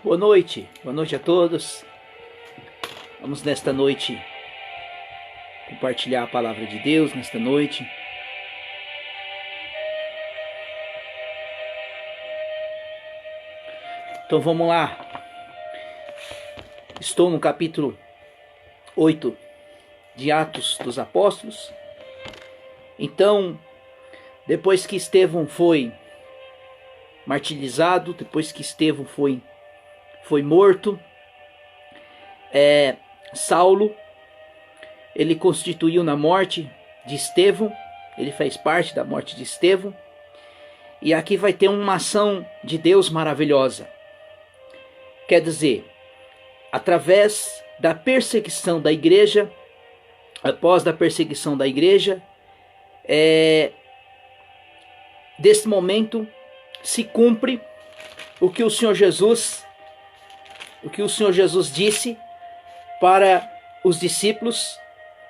Boa noite a todos. Vamos nesta noite compartilhar a palavra de Deus nesta noite. Então vamos lá. Estou no capítulo 8 de Atos dos Apóstolos. Então, depois que Estevão foi martirizado, depois que Estevão foi morto, Saulo, ele constituiu na morte de Estevão, ele fez parte da morte de Estevão, e aqui vai ter uma ação de Deus maravilhosa. Quer dizer, através da perseguição da igreja, após a perseguição da igreja, desse momento se cumpre o que o Senhor Jesus disse para os discípulos: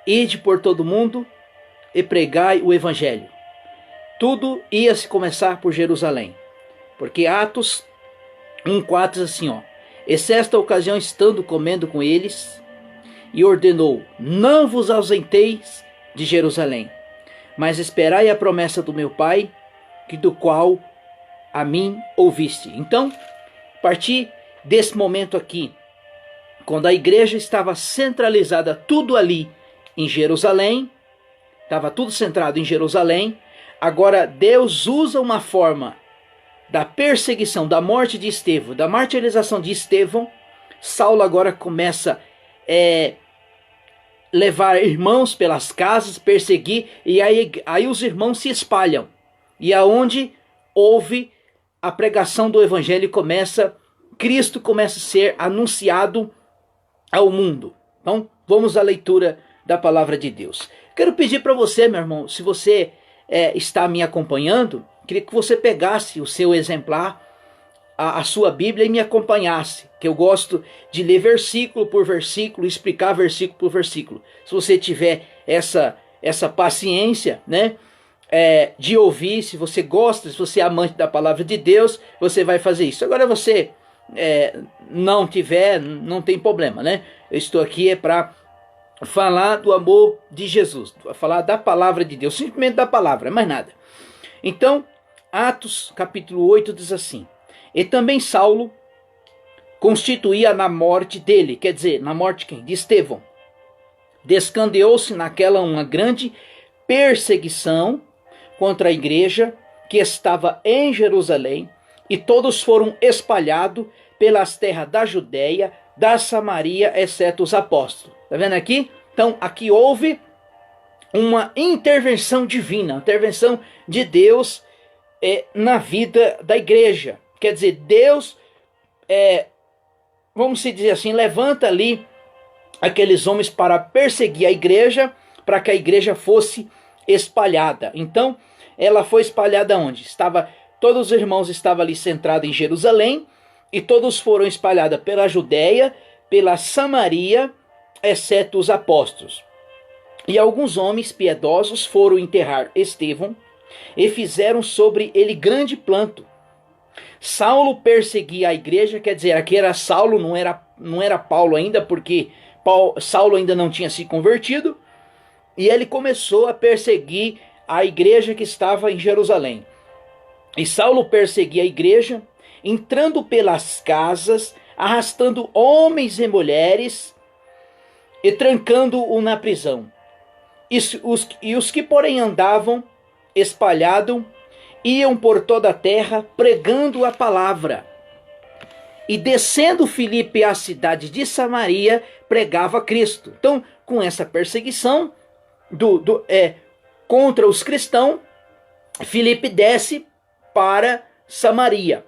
ide por todo mundo e pregai o evangelho. Tudo ia se começar por Jerusalém, porque Atos 1:4 diz assim, e certa ocasião, estando comendo com eles, e ordenou: não vos ausenteis de Jerusalém, mas esperai a promessa do meu Pai, que do qual a mim ouviste. Então, a partir desse momento aqui, quando a igreja estava centralizada tudo ali em Jerusalém, estava tudo centrado em Jerusalém, agora Deus usa uma forma da perseguição, da morte de Estevão, da martirização de Estevão. Saulo agora começa a levar irmãos pelas casas, perseguir, e aí os irmãos se espalham. E aonde houve a pregação do evangelho, Cristo começa a ser anunciado ao mundo. Então, vamos à leitura da palavra de Deus. Quero pedir para você, meu irmão, se você está me acompanhando, queria que você pegasse o seu exemplar, a sua Bíblia, e me acompanhasse, que eu gosto de ler versículo por versículo, explicar versículo por versículo. Se você tiver essa paciência, né, de ouvir, se você gosta, se você é amante da palavra de Deus, você vai fazer isso. Agora você não tiver, não tem problema, né? Eu estou aqui para falar do amor de Jesus, falar da palavra de Deus, simplesmente da palavra, mais nada. Então, Atos capítulo 8 diz assim: e também Saulo constituía na morte dele, quer dizer, na morte de Estevão, descandeou-se naquela uma grande perseguição contra a igreja que estava em Jerusalém, e todos foram espalhados pelas terras da Judéia, da Samaria, exceto os apóstolos. Está vendo aqui? Então, aqui houve uma intervenção divina, intervenção de Deus na vida da igreja. Quer dizer, Deus, vamos dizer assim, levanta ali aqueles homens para perseguir a igreja, para que a igreja fosse espalhada. Então, ela foi espalhada onde? Todos os irmãos estavam ali centrados em Jerusalém, e todos foram espalhados pela Judéia, pela Samaria, exceto os apóstolos. E alguns homens piedosos foram enterrar Estevão, e fizeram sobre ele grande planto. Saulo perseguia a igreja, quer dizer, aqui era Saulo, não era Paulo ainda, porque Saulo ainda não tinha se convertido, e ele começou a perseguir a igreja que estava em Jerusalém. E Saulo perseguia a igreja, entrando pelas casas, arrastando homens e mulheres e trancando-o na prisão. E os que, porém, andavam espalhados, iam por toda a terra pregando a palavra. E descendo Filipe à cidade de Samaria, pregava Cristo. Então, com essa perseguição contra os cristãos, Filipe desce para Samaria.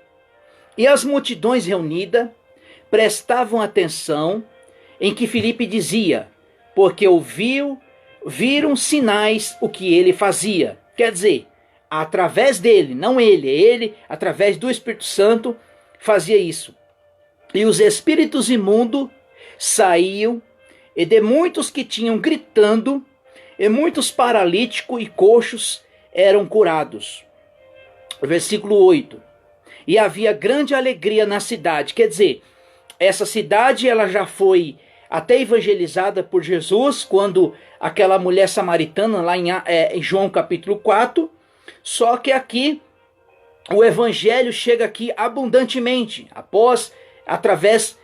E as multidões reunidas prestavam atenção em que Filipe dizia, porque viram sinais o que ele fazia. Quer dizer, através dele, não ele, através do Espírito Santo, fazia isso. E os espíritos imundos saíam, e de muitos que tinham gritando, e muitos paralíticos e coxos eram curados. Versículo 8. E havia grande alegria na cidade. Quer dizer, essa cidade ela já foi até evangelizada por Jesus, quando aquela mulher samaritana, lá em João capítulo 4, só que aqui o evangelho chega aqui abundantemente, através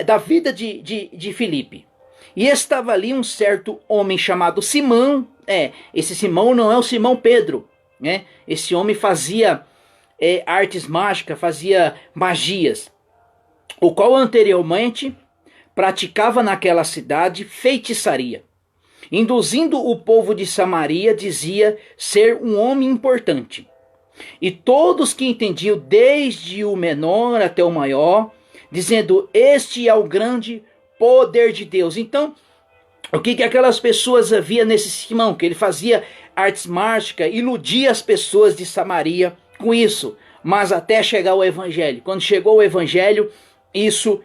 da vida de Filipe. E estava ali um certo homem chamado Simão. Esse Simão não é o Simão Pedro, né? Esse homem fazia artes mágicas, fazia magias, o qual anteriormente praticava naquela cidade feitiçaria, induzindo o povo de Samaria, dizia ser um homem importante. E todos que entendiam, desde o menor até o maior, dizendo: este é o grande poder de Deus. Então, o que aquelas pessoas havia nesse Simão? Que ele fazia artes mágicas, iludia as pessoas de Samaria com isso, mas até chegar o evangelho. Quando chegou o evangelho, isso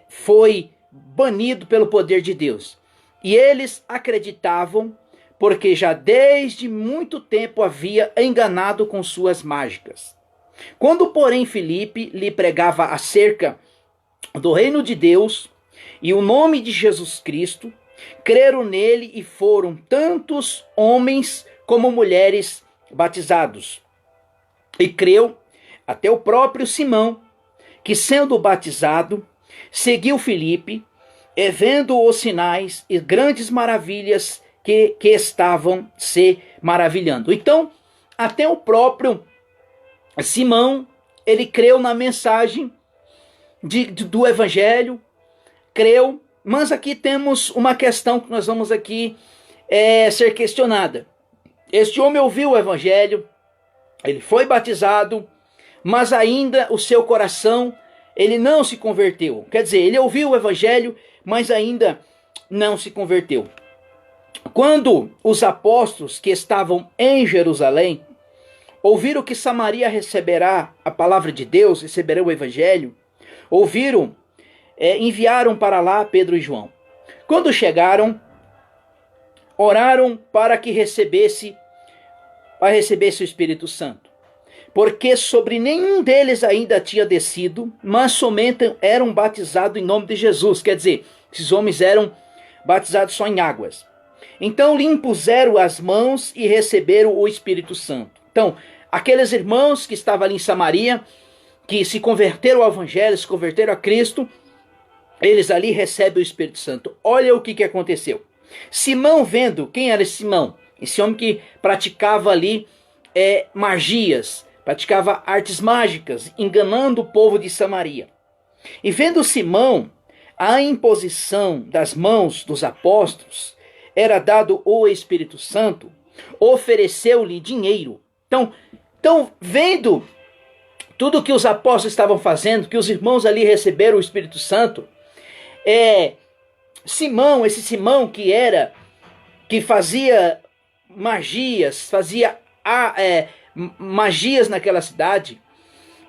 foi banido pelo poder de Deus. E eles acreditavam, porque já desde muito tempo havia enganado com suas mágicas. Quando, porém, Filipe lhe pregava acerca do reino de Deus e o nome de Jesus Cristo, creram nele e foram tantos homens como mulheres batizados. E creu até o próprio Simão, que sendo batizado, seguiu Filipe, e vendo os sinais e grandes maravilhas que estavam se maravilhando. Então, até o próprio Simão, ele creu na mensagem do evangelho, creu, mas aqui temos uma questão que nós vamos aqui ser questionada. Este homem ouviu o evangelho, ele foi batizado, mas ainda o seu coração, ele não se converteu. Quer dizer, ele ouviu o evangelho, mas ainda não se converteu. Quando os apóstolos que estavam em Jerusalém ouviram que Samaria receberá a palavra de Deus, receberá o evangelho, enviaram para lá Pedro e João. Quando chegaram, oraram para que recebesse o Espírito Santo, porque sobre nenhum deles ainda tinha descido, mas somente eram batizados em nome de Jesus. Quer dizer, esses homens eram batizados só em águas. Então lhe impuseram as mãos e receberam o Espírito Santo. Então, aqueles irmãos que estavam ali em Samaria, que se converteram ao evangelho, se converteram a Cristo, eles ali recebem o Espírito Santo. Olha o que aconteceu. Simão, vendo, quem era esse Simão? Esse homem que praticava ali magias, praticava artes mágicas, enganando o povo de Samaria. E vendo Simão a imposição das mãos dos apóstolos, era dado o Espírito Santo, ofereceu-lhe dinheiro. Então, vendo tudo que os apóstolos estavam fazendo, que os irmãos ali receberam o Espírito Santo, esse Simão que fazia magias, magias naquela cidade.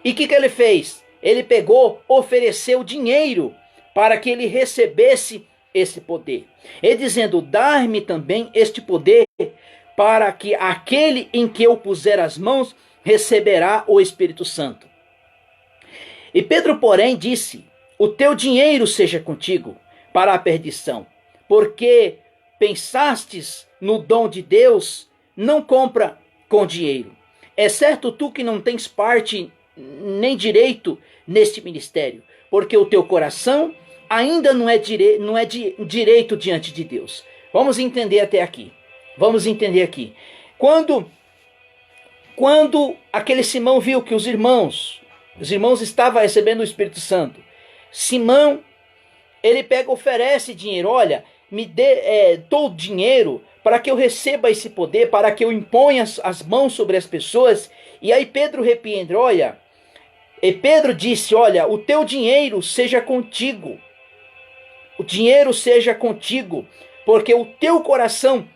E o que ele fez? Ele pegou, ofereceu dinheiro para que ele recebesse esse poder. E dizendo: dar-me também este poder, para que aquele em que eu puser as mãos receberá o Espírito Santo. E Pedro, porém, disse: o teu dinheiro seja contigo para a perdição, porque pensastes no dom de Deus, não compra com dinheiro. É certo tu que não tens parte nem direito neste ministério, porque o teu coração ainda não é direito diante de Deus. Vamos entender até aqui. Vamos entender aqui. Quando aquele Simão viu que os irmãos estavam recebendo o Espírito Santo, Simão, ele oferece dinheiro. Olha, me dê todo dinheiro para que eu receba esse poder, para que eu imponha as mãos sobre as pessoas. E aí Pedro repreende, e Pedro disse: olha, o teu dinheiro seja contigo. O dinheiro seja contigo, porque o teu coração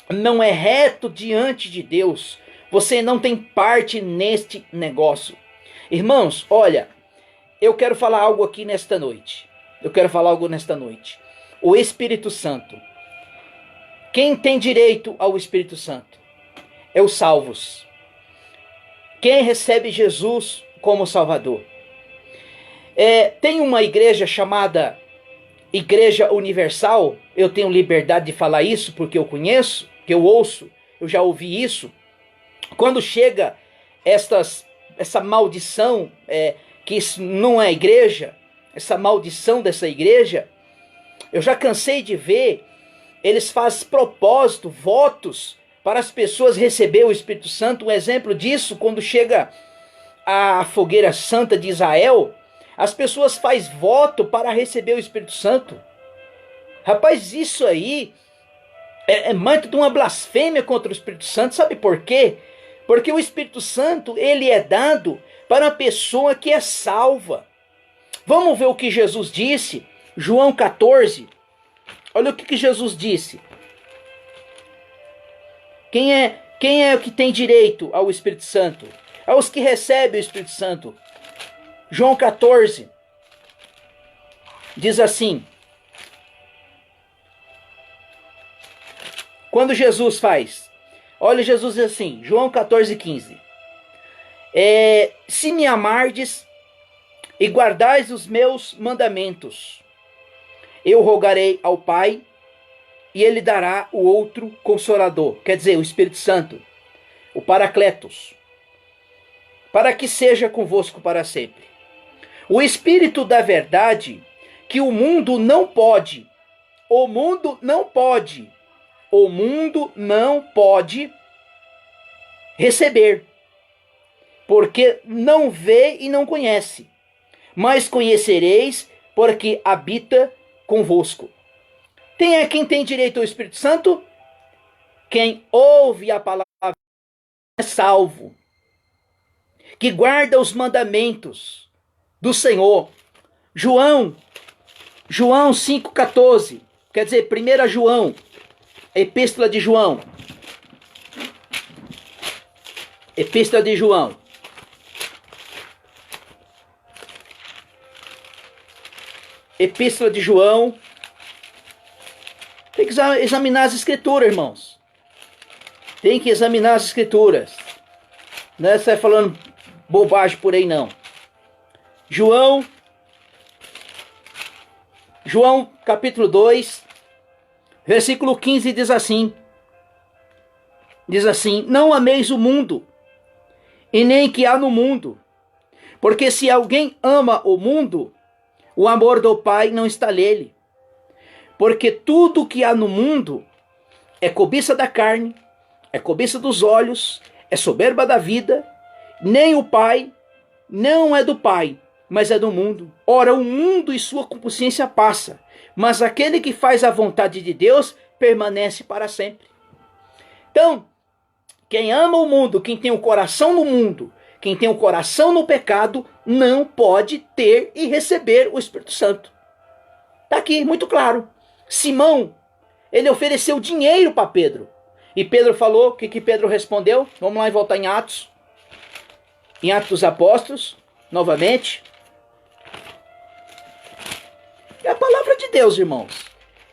não é reto diante de Deus. Você não tem parte neste negócio. Irmãos, olha, eu quero falar algo aqui nesta noite. O Espírito Santo. Quem tem direito ao Espírito Santo? É os salvos. Quem recebe Jesus como Salvador. Tem uma igreja chamada Igreja Universal. Eu tenho liberdade de falar isso porque eu conheço, que eu ouço, eu já ouvi isso. Quando chega essa maldição, que isso não é igreja, essa maldição dessa igreja, eu já cansei de ver, eles fazem propósito, votos, para as pessoas receber o Espírito Santo. Um exemplo disso, quando chega a fogueira santa de Israel, as pessoas fazem voto para receber o Espírito Santo. Rapaz, isso aí é muito de uma blasfêmia contra o Espírito Santo. Sabe por quê? Porque o Espírito Santo, ele é dado para uma pessoa que é salva. Vamos ver o que Jesus disse, João 14. Olha o que Jesus disse. Quem é o que tem direito ao Espírito Santo? Aos que recebem o Espírito Santo. João 14 diz assim: quando Jesus faz, olha, Jesus diz assim, João 14:15: se me amardes e guardais os meus mandamentos, eu rogarei ao Pai, e ele dará o outro Consolador, quer dizer, o Espírito Santo, o Paracletos, para que seja convosco para sempre. O Espírito da verdade, que o mundo não pode receber, porque não vê e não conhece, mas conhecereis, porque habita convosco. Quem tem direito ao Espírito Santo? Quem ouve a palavra é salvo, que guarda os mandamentos do Senhor. João 5,14, quer dizer, 1 João, Epístola de João. Epístola de João. Epístola de João. Tem que examinar as escrituras, irmãos. Tem que examinar as escrituras. Não é sair falando bobagem por aí, não. João capítulo 2, versículo 15 diz assim: não ameis o mundo, e nem que há no mundo, porque se alguém ama o mundo, o amor do Pai não está nele. Porque tudo que há no mundo é cobiça da carne, é cobiça dos olhos, é soberba da vida. Nem o Pai não é do Pai, mas é do mundo. Ora, o mundo e sua concupiscência passa, mas aquele que faz a vontade de Deus permanece para sempre. Então, quem ama o mundo, quem tem o coração no mundo, quem tem o coração no pecado, não pode ter e receber o Espírito Santo. Está aqui, muito claro. Simão, ele ofereceu dinheiro para Pedro. E Pedro falou, o que Pedro respondeu? Vamos lá e voltar em Atos. Em Atos dos Apóstolos, novamente. É a palavra de Deus, irmãos.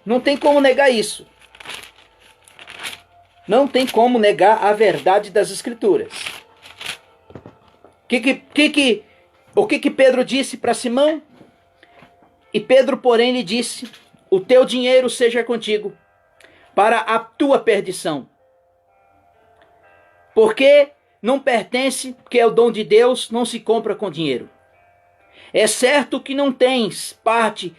Não tem como negar isso. Não tem como negar a verdade das Escrituras. O que Pedro disse para Simão? E Pedro, porém, lhe disse: o teu dinheiro seja contigo, para a tua perdição. Porque não pertence, porque é o dom de Deus, não se compra com dinheiro. É certo que não tens parte,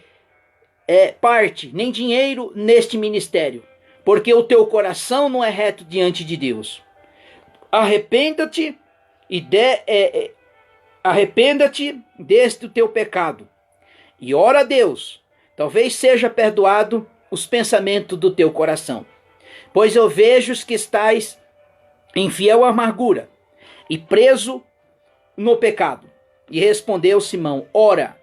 nem dinheiro neste ministério, porque o teu coração não é reto diante de Deus. Arrependa-te deste teu pecado, e ora a Deus, talvez seja perdoado os pensamentos do teu coração. Pois eu vejo que estás em fiel amargura e preso no pecado. E respondeu Simão: ora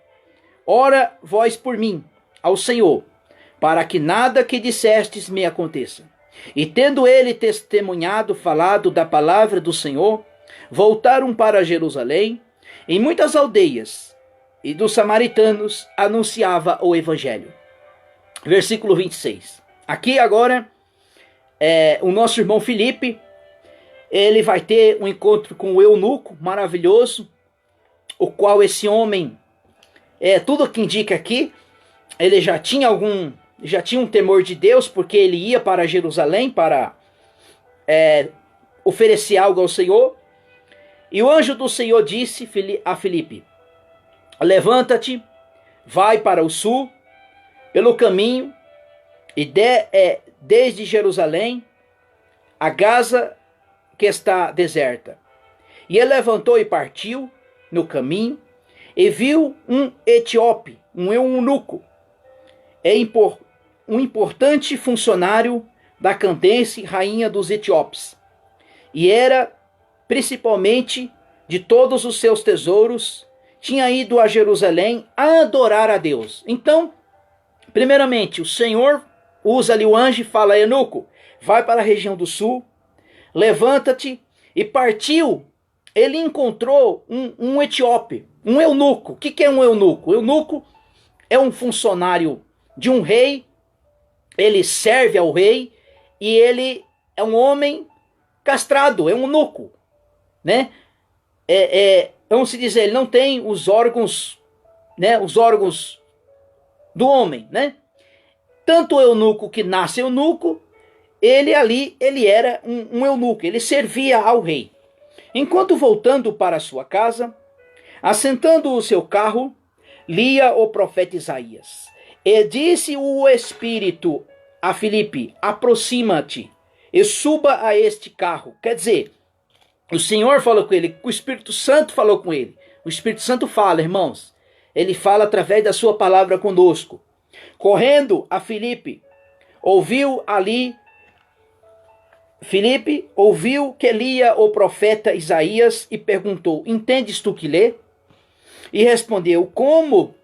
vós por mim ao Senhor, para que nada que dissestes me aconteça. E tendo ele testemunhado, falado da palavra do Senhor, voltaram para Jerusalém. Em muitas aldeias e dos samaritanos anunciava o evangelho. Versículo 26. Aqui agora, o nosso irmão Filipe, ele vai ter um encontro com o eunuco maravilhoso, o qual esse homem, tudo que indica aqui, ele já tinha um temor de Deus, porque ele ia para Jerusalém para oferecer algo ao Senhor. E o anjo do Senhor disse a Filipe: levanta-te, vai para o sul, pelo caminho, e desde Jerusalém a Gaza, que está deserta. E ele levantou e partiu no caminho, e viu um etíope, um eunuco, um importante funcionário da Candace, rainha dos etíopes, e era principalmente de todos os seus tesouros, tinha ido a Jerusalém a adorar a Deus. Então, primeiramente, o Senhor usa ali o anjo e fala: eunuco, vai para a região do sul, levanta-te, e partiu. Ele encontrou um etíope, um eunuco. O que é um eunuco? O eunuco é um funcionário de um rei, ele serve ao rei, e ele é um homem castrado, é um eunuco, né? Vamos dizer, ele não tem os órgãos, né? Os órgãos do homem, né? Tanto o eunuco que nasce eunuco, ele era um eunuco, ele servia ao rei. Enquanto voltando para sua casa, assentando o seu carro, lia o profeta Isaías. E disse o Espírito a Filipe: aproxima-te e suba a este carro. Quer dizer, o Senhor falou com ele, o Espírito Santo falou com ele. O Espírito Santo fala, irmãos. Ele fala através da sua palavra conosco. Correndo a Filipe, Filipe ouviu que lia o profeta Isaías e perguntou: entendes tu que lê? E respondeu: como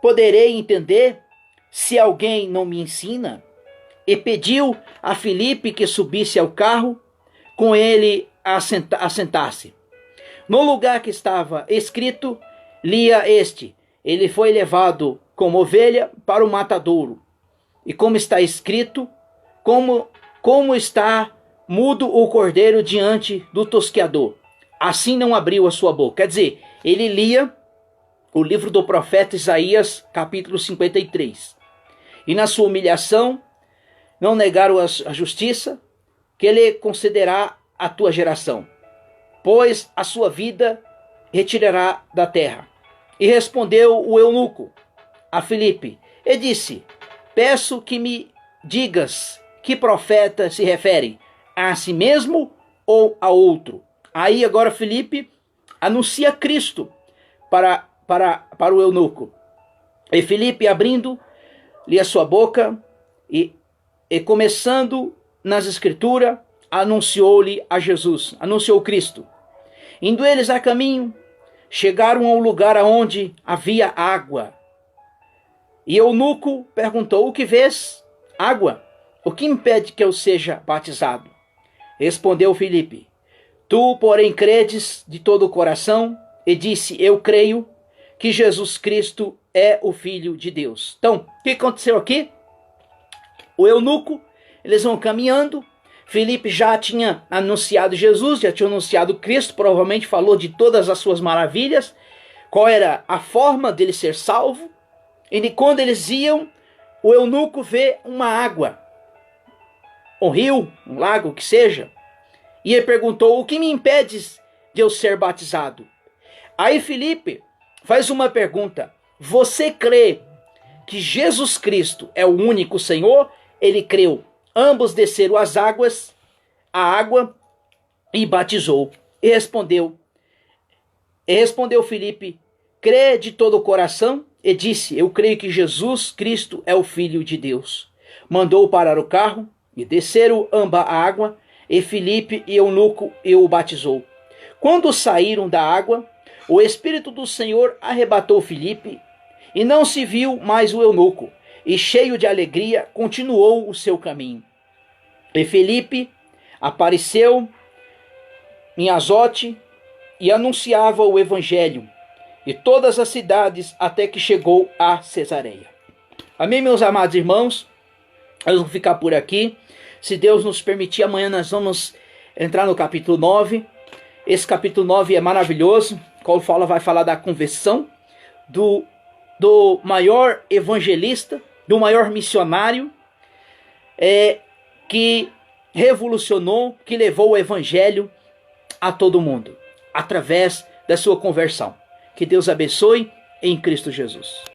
poderei entender se alguém não me ensina? E pediu a Filipe que subisse ao carro com ele a sentar-se. No lugar que estava escrito, lia este: ele foi levado como ovelha para o matadouro. E como está escrito, como está mudo o cordeiro diante do tosqueador, assim não abriu a sua boca. Quer dizer, ele lia o livro do profeta Isaías, capítulo 53. E na sua humilhação, não negaram a justiça, que ele concederá à tua geração, pois a sua vida retirará da terra. E respondeu o eunuco a Filipe e disse: peço que me digas que profeta se refere, a si mesmo ou a outro. Aí agora Filipe anuncia Cristo para o eunuco. E Filipe, abrindo-lhe a sua boca e começando nas escrituras, anunciou-lhe a Jesus, anunciou Cristo. Indo eles a caminho, chegaram ao lugar onde havia água. E o eunuco perguntou: o que vês? Água. O que impede que eu seja batizado? Respondeu Filipe: tu, porém, credes de todo o coração? E disse: eu creio que Jesus Cristo é o Filho de Deus. Então, o que aconteceu aqui? O eunuco, eles vão caminhando. Filipe já tinha anunciado Jesus, já tinha anunciado Cristo, provavelmente falou de todas as suas maravilhas, qual era a forma dele ser salvo. E quando eles iam, o eunuco vê uma água, um rio, um lago, que seja. E ele perguntou: o que me impedes de eu ser batizado? Aí Filipe faz uma pergunta: você crê que Jesus Cristo é o único Senhor? Ele creu. Ambos desceram a água e batizou. E respondeu Filipe: crê de todo o coração? E disse: eu creio que Jesus Cristo é o Filho de Deus. Mandou parar o carro e desceram ambas a água, e Filipe e eunuco o batizou. Quando saíram da água, o Espírito do Senhor arrebatou Filipe, e não se viu mais o eunuco, e cheio de alegria continuou o seu caminho. E Filipe apareceu em Azote e anunciava o evangelho e todas as cidades até que chegou a Cesareia. Amém, meus amados irmãos? Nós vamos ficar por aqui. Se Deus nos permitir, amanhã nós vamos entrar no capítulo 9. Esse capítulo 9 é maravilhoso. Paulo vai falar da conversão do maior evangelista, do maior missionário, que revolucionou, que levou o evangelho a todo mundo, através da sua conversão. Que Deus abençoe em Cristo Jesus.